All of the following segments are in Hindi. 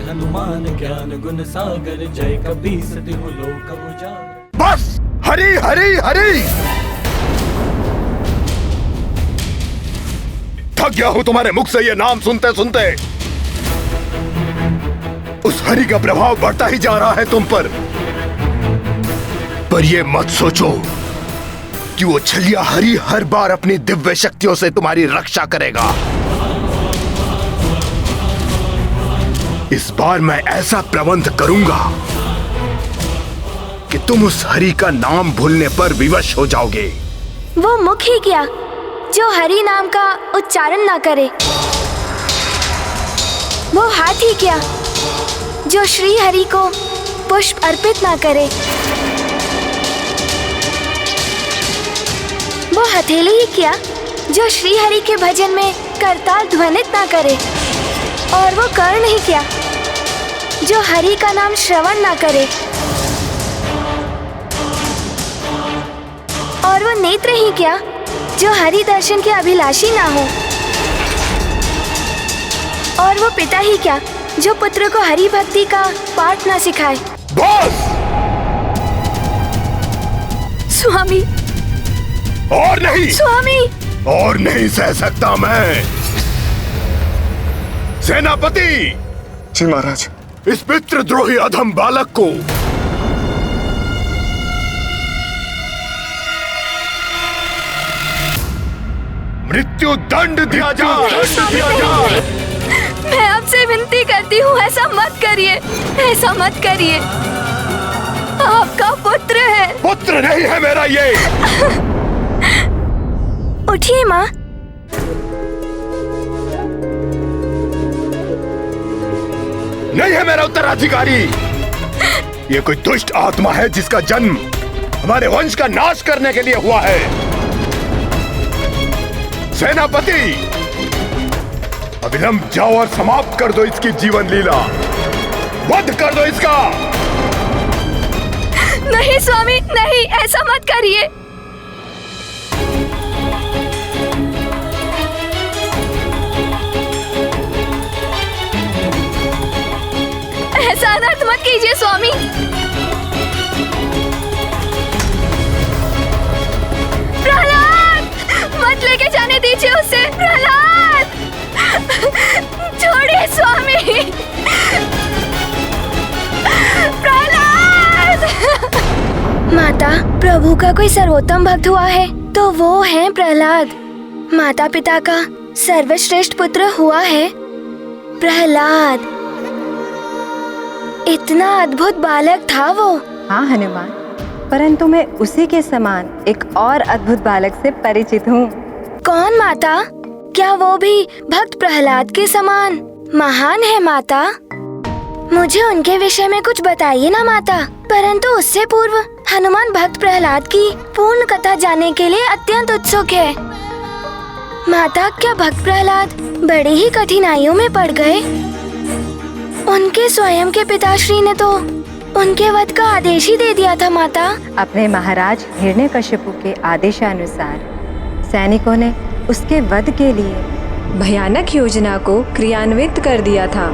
हनुमान ज्ञान गुण सागर, जय कपीस तिहु लोक उजागर। बस! हरि हरि हरि! थक गया हूं तुम्हारे मुख से ये नाम सुनते सुनते। उस हरि का प्रभाव बढ़ता ही जा रहा है तुम पर ये मत सोचो कि वो छलिया हरि हर बार अपनी दिव्य शक्तियों से तुम्हारी रक्षा करेगा। इस बार मैं ऐसा प्रबंध करूंगा कि तुम उस हरि का नाम भूलने पर विवश हो जाओगे। वो मुख ही क्या जो हरि नाम का उच्चारण ना करे? वो हाथ ही क्या जो श्री हरि को पुष्प अर्पित ना करे? वो हथेली ही क्या जो श्री हरि के भजन में करताल ध्वनित ना करे? और वो कर्ण ही क्या जो हरि का नाम श्रवण ना करे? और वो नेत्र ही क्या जो हरि दर्शन के अभिलाषी ना हो? और वो पिता ही क्या जो पुत्र को हरि भक्ति का पाठ ना सिखाए? बस! स्वामी! और नहीं! स्वामी! और नहीं सह सकता मैं। सेनापति! जी महाराज। इस पितृद्रोही अधम बालक को मृत्यु दंड दिया जाए। मैं आपसे विनती करती हूँ, ऐसा मत करिए, ऐसा मत करिए। आपका पुत्र है। पुत्र नहीं है मेरा ये। उठिए माँ। नहीं है मेरा उत्तराधिकारी। ये कोई दुष्ट आत्मा है जिसका जन्म हमारे वंश का नाश करने के लिए हुआ है। सेनापति, अविलंब जाओ और समाप्त कर दो इसकी जीवन लीला। वध कर दो इसका। नहीं स्वामी, नहीं, ऐसा मत करिए। ऐसा अनर्थ मत कीजिए स्वामी। प्रहलाद, मत लेके जाने दीजिए उसे। प्रहलाद, छोड़िए स्वामी। प्रहलाद! माता, प्रभु का कोई सर्वोत्तम भक्त हुआ है तो वो है प्रहलाद। माता पिता का सर्वश्रेष्ठ पुत्र हुआ है प्रहलाद। इतना अद्भुत बालक था वो। हाँ हनुमान, परंतु मैं उसी के समान एक और अद्भुत बालक से परिचित हूँ। कौन माता? क्या वो भी भक्त प्रहलाद के समान महान है माता? मुझे उनके विषय में कुछ बताइए ना माता। परंतु उससे पूर्व हनुमान भक्त प्रहलाद की पूर्ण कथा जानने के लिए अत्यंत उत्सुक है। माता, क्या भक्त प्रहलाद बड़ी ही कठिनाइयों में पड़ गए? उनके स्वयं के पिताश्री ने तो उनके वध का आदेश ही दे दिया था माता। अपने महाराज हिरण्यकशिपु के आदेशानुसार सैनिकों ने उसके वध के लिए भयानक योजना को क्रियान्वित कर दिया था।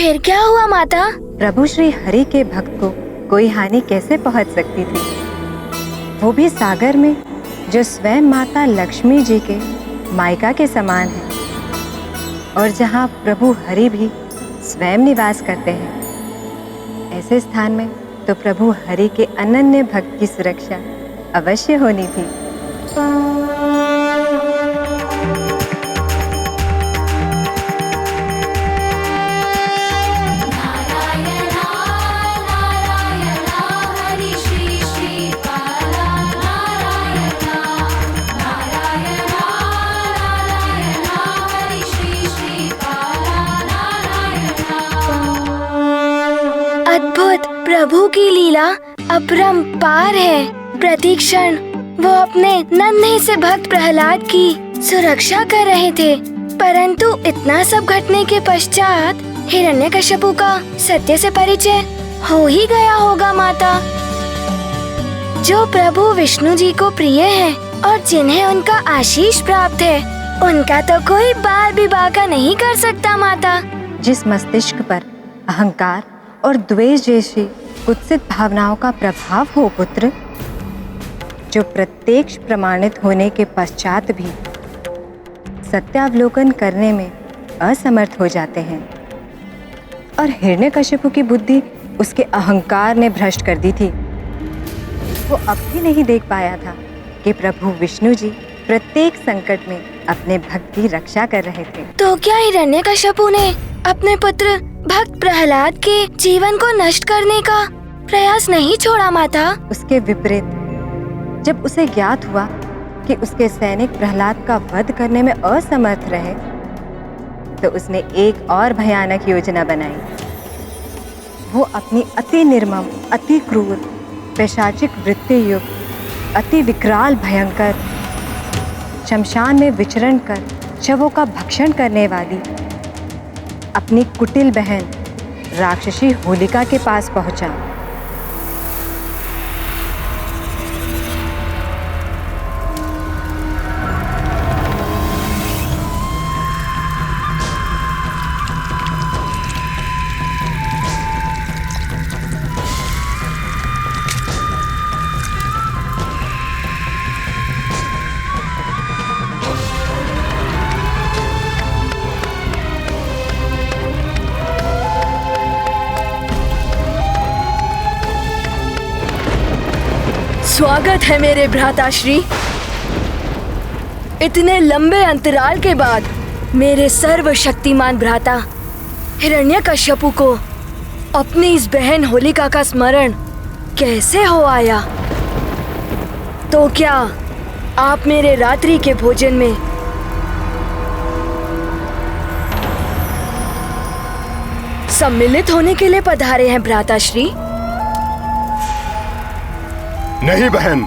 फिर क्या हुआ माता? प्रभु श्री हरि के भक्त को कोई हानि कैसे पहुंच सकती थी, वो भी सागर में, जो स्वयं माता लक्ष्मी जी के मायका के समान है और जहाँ प्रभु हरि भी स्वयं निवास करते हैं। ऐसे स्थान में तो प्रभु हरि के अनन्य भक्त की सुरक्षा अवश्य होनी थी। अद्भुत, प्रभु की लीला अपरंपार है। प्रति क्षण वो अपने नन्हे से भक्त प्रहलाद की सुरक्षा कर रहे थे, परंतु इतना सब घटने के पश्चात हिरण्यकश्यपु का सत्य से परिचय हो ही गया होगा माता। जो प्रभु विष्णु जी को प्रिय है और जिन्हें उनका आशीष प्राप्त है, उनका तो कोई बाल भी बाका नहीं कर सकता माता। जिस मस्तिष्क पर अहंकार और द्वेष जैसी कुत्सित भावनाओं का प्रभाव हो पुत्र, जो प्रत्यक्ष प्रमाणित होने के पश्चात भी सत्यावलोकन करने में असमर्थ हो जाते हैं, और हिरण्यकश्यपु की बुद्धि उसके अहंकार ने भ्रष्ट कर दी थी। वो अब भी नहीं देख पाया था कि प्रभु विष्णु जी प्रत्येक संकट में अपने भक्त की रक्षा कर रहे थे। तो क्या हिरण्यकश्यपु ने अपने पुत्र भक्त प्रहलाद के जीवन को नष्ट करने का प्रयास नहीं छोड़ा माता? उसके विपरीत जब उसे ज्ञात हुआ कि उसके सैनिक प्रहलाद का वध करने में असमर्थ रहे, तो उसने एक और भयानक योजना बनाई। वो अपनी अति निर्मम, अति क्रूर, पैशाचिक वृत्ति युक्त, अति विकराल, भयंकर, शमशान में विचरण कर शवों का भक्षण करने वाली अपनी कुटिल बहन राक्षसी होलिका के पास पहुंचा। स्वागत है मेरे भ्राताश्री। इतने लंबे अंतराल के बाद मेरे सर्वशक्तिमान भ्राता हिरण्यकश्यपु को अपनी इस बहन होलिका का स्मरण कैसे हो आया? तो क्या आप मेरे रात्रि के भोजन में सम्मिलित होने के लिए पधारे हैं भ्राताश्री? नहीं बहन,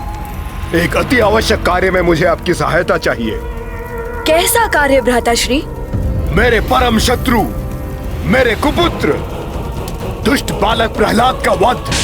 एक अति आवश्यक कार्य में मुझे आपकी सहायता चाहिए। कैसा कार्य भ्राताश्री? मेरे परम शत्रु, मेरे कुपुत्र, दुष्ट बालक प्रहलाद का वध।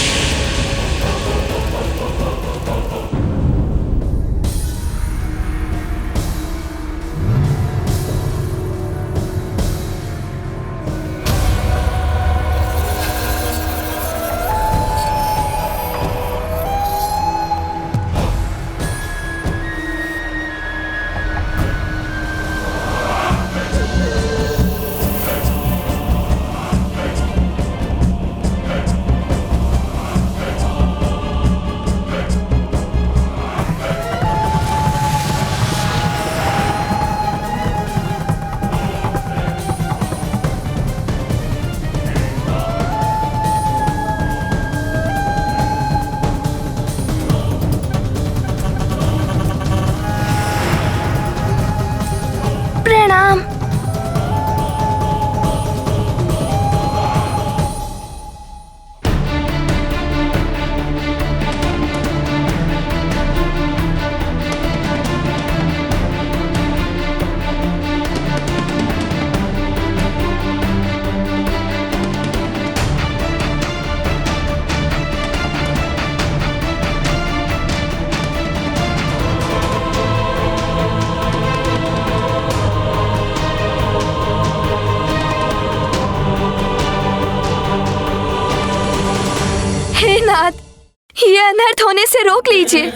ये अनर्थ होने से रोक लीजिए,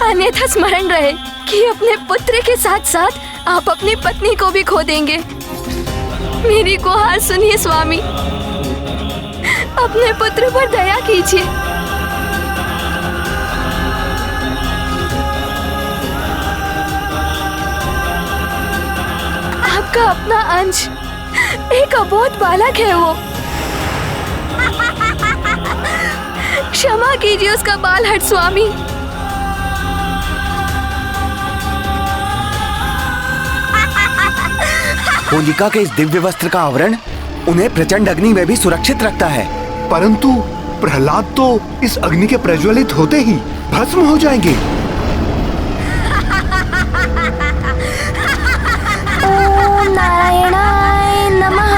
अन्यथा स्मरण रहे कि अपने पुत्र के साथ साथ आप अपनी पत्नी को भी खो देंगे। मेरी गुहार सुनिए स्वामी, अपने पुत्र पर दया कीजिए। आपका अपना अंश एक अबोध बालक है वो। क्षमा कीजिए उसका बाल हट स्वामी। होलिका के इस दिव्य वस्त्र का आवरण उन्हें प्रचंड अग्नि में भी सुरक्षित रखता है। परंतु प्रहलाद तो इस अग्नि के प्रज्वलित होते ही भस्म हो जाएंगे। ओम नारायणाय नमः।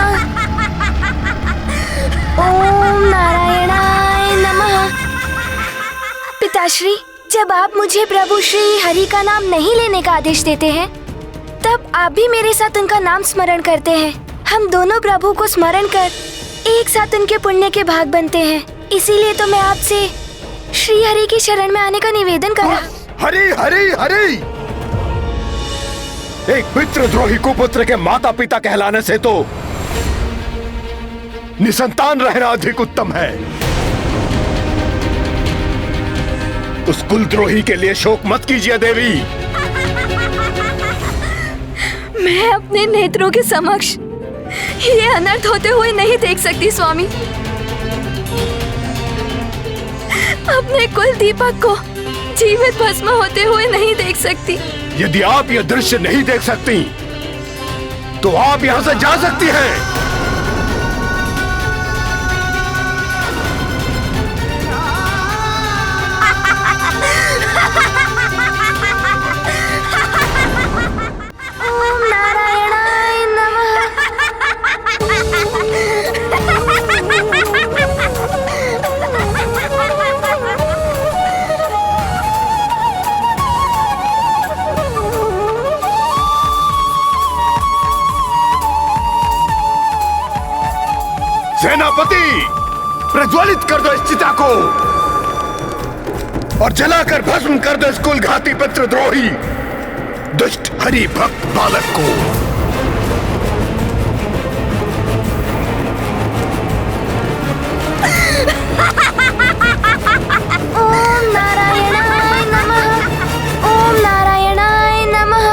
ओम नारायणाय नमः। पिताश्री, जब आप मुझे प्रभु श्री हरि का नाम नहीं लेने का आदेश देते हैं, तब आप भी मेरे साथ उनका नाम स्मरण करते हैं। हम दोनों प्रभु को स्मरण कर एक साथ उनके पुण्य के भाग बनते हैं। इसीलिए तो मैं आपसे श्री हरि की शरण में आने का निवेदन करा। हरि हरि हरि। एक पितृद्रोही कुपुत्र के माता पिता कहलाने से तो निसंतान रहना अधिक उत्तम है। उस कुलद्रोही के लिए शोक मत कीजिए देवी। मैं अपने नेत्रों के समक्ष ये अनर्थ होते हुए नहीं देख सकती स्वामी। अपने कुल दीपक को जीवित भस्म होते हुए नहीं देख सकती। यदि आप यह दृश्य नहीं देख सकती, तो आप यहाँ से जा सकती हैं। ओम नारायणाय नमः। सेनापति, प्रज्वलित कर दो इस चिता को और जलाकर भस्म कर दो इस कुलघाती पितृद्रोही दुष्ट हरि भक्त बालक को। ओम नारायणाय नमः। ओम नारायणाय नमः।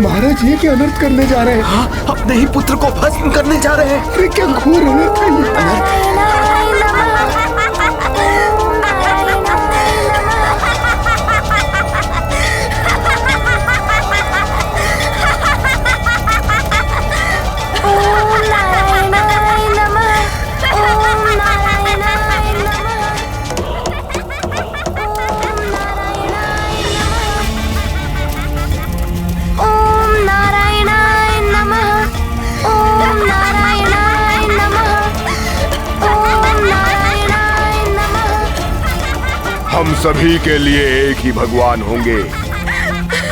महाराज ये क्या अनर्थ करने जा रहे हैं? हाँ, अपने ही पुत्र को भस्म करने जा रहे हैं। अरे क्या घोर अनर्थ है ये। नारायणाय नमः। ओम नारायणाय नमः। ओम नारायणाय नमः। ओम नारायणाय नमः। ओम नारायणाय नमः। ओम नारायणाय नमः। ओम नारायणाय नमः। हम सभी के लिए एक ही भगवान होंगे,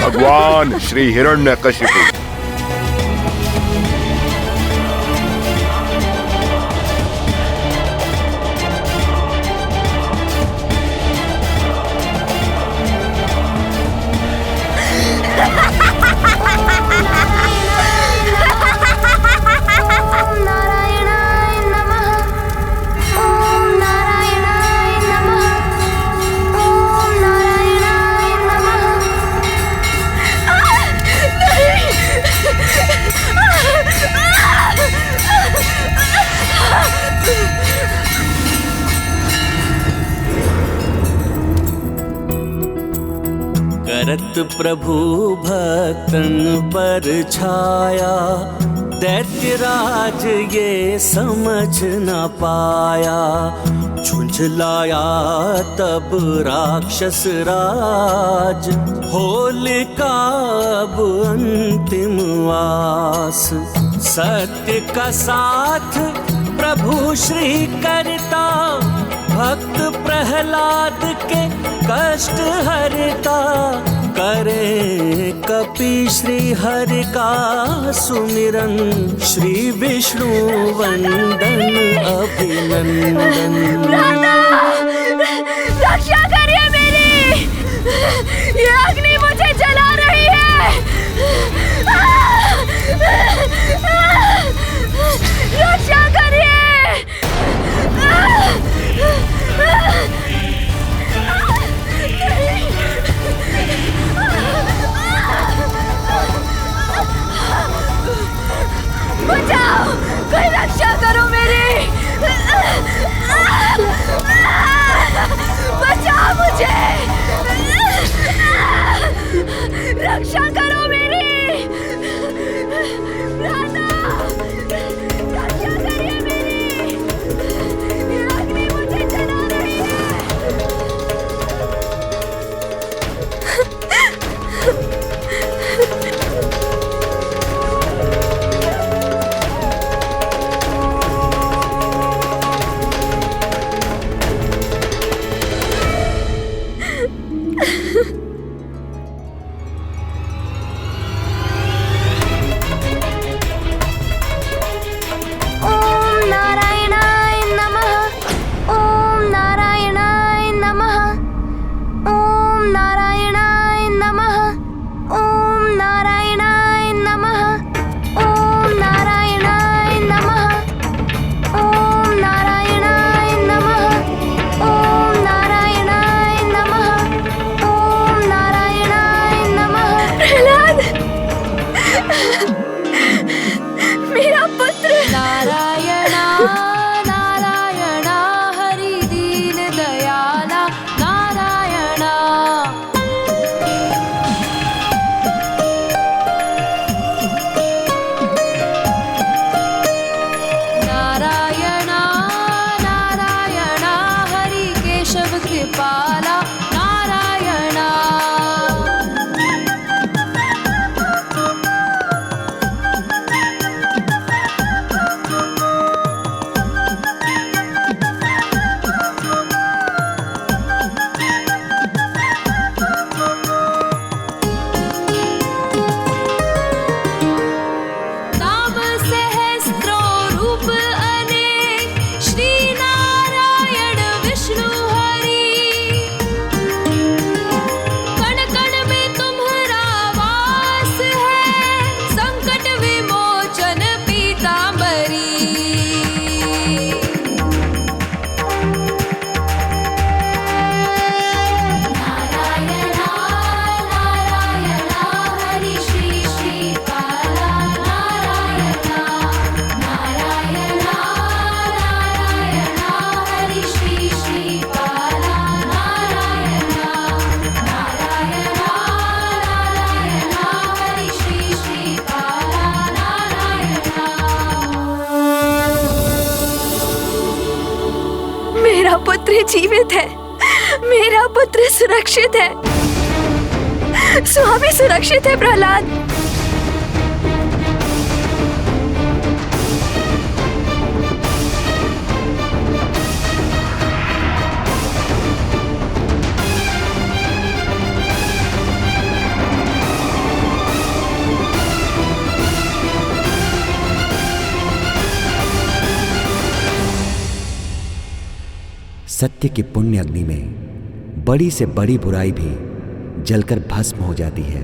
भगवान श्री हिरण्यकशिपु। ओम नारायणाय नमः। ओम नारायणाय नमः। ओम नारायणाय नमः। करत प्रभु भक्तन पर छाया, दैत्यराज ये समझ न पाया। झुंझलाया तब राक्षस राज, होलिका अब अंतिम वास। सत्य का साथ प्रभु श्री करता, भक्त प्रहलाद के कष्ट हरता। करे कपि श्री हरि का सुमिरन, श्री विष्णु वंदन अभिनंदन। रक्षा करिए मेरी, ये अग्नि मुझे जला रही है। रक्षा करिए। बचाओ, कोई रक्षा करो मेरी। बचाओ मुझे, रक्षा करो मेरी। रक्षा करिए मेरी, ये अग्नि मुझे जला रही है। पुत्र जीवित है, मेरा पुत्र सुरक्षित है। स्वामी सुरक्षित है प्रहलाद। सत्य की पुण्य अग्नि में बड़ी से बड़ी बुराई भी जलकर भस्म हो जाती है।